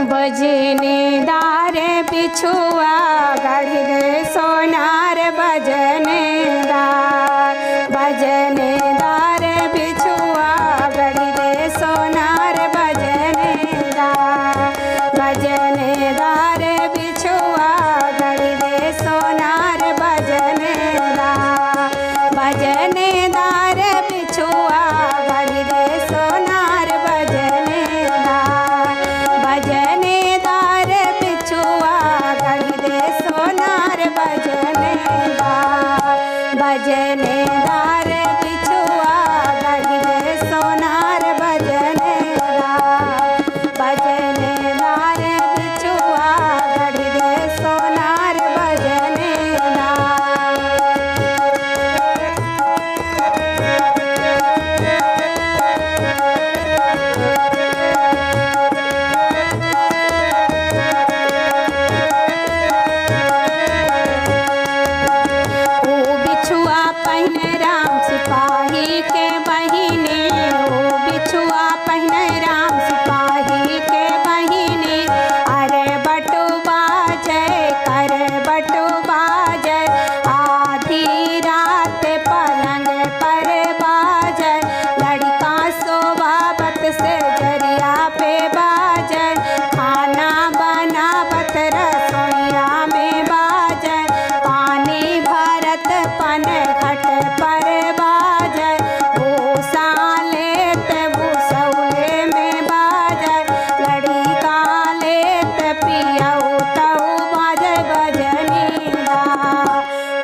बजनेदार बिछुआ गढ़ी दे सोनार बजनेदार बजनेदार बिछुआ गढ़ी दे सोनार बजनेदार बजनेदार बिछुआ गढ़ी दे सोनार बजनेदार बजनेदार बिछुआ गढ़ी दे सोनार बजनेदार बजनेदार बिछुआ गढ़ी दे सोनार बजनेदार बजनेदार बिछुआ गढ़ी दे सोनार बजनेदार बजनेदार बिछुआ गढ़ी दे सोनार बजनेदार। ओ बिछुआ पहिने राम सिपाही के बहिनी ओ बिछुआ पहिने राम सिपाही के बहिनी अरे बटु बाजे करे बटु बाजे आधी रात पलंग पर बाजे लड़का सोभावत से जरिया पे बाजे खाना बनावत रसोइया में बाजे पानी भरत पन घट पर बाजे भूसा लेत भूसौले में बाजे लड़का लेत पियऊ तऊ बाजे बजनेदार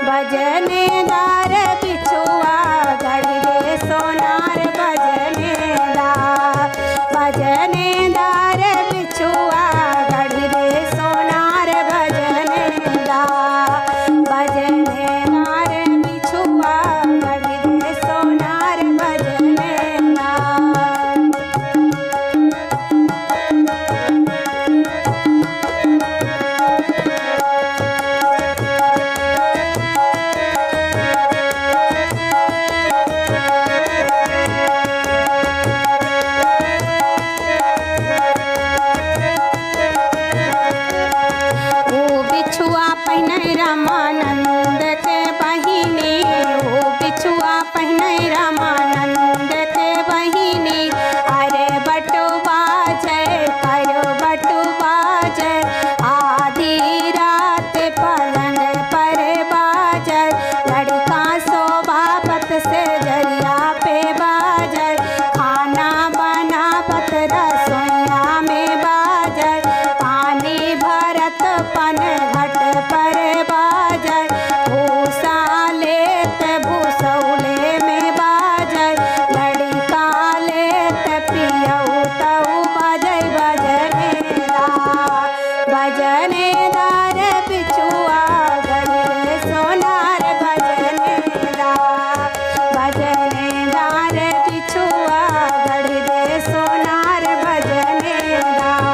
बजनेदार बिछुआ गढ़ी दे सोनार बजनेदार बजनेदार बिछुआ गढ़ी दे सोनार बजनेदार बजनेदार बिछुआ गढ़ी दे सोनार बजनेदार। ओ बिछुआ पहिने रामानंद के बहिनी ओ बिछुआ पहिने रामानंद के बहिनी अरे बटु बाजे कयो बटु बाजे आधी रात पलंग पर बाजे लड़का सोभावत से जरिया पे बाजे खाना बनावत रसोइया में बाजे पानी भरत पन घट पर बाजे भूसा लेत भूसौले में बाजे लड़का लेत पियऊ तऊ बाजे बजनेदार बजनेदार बिछुआ गढ़ी दे सोनार बजनेदार बजनेदार बिछुआ गढ़ी दे सोनार बजनेदार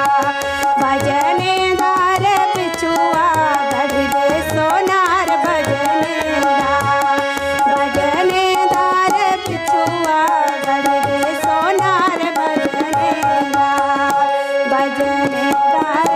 बजनेदार बिछुआ गढ़ी दे सोनार बजनेदार बजनेदार बिछुआ गढ़ी दे सोनार बजनेदार बजनेदार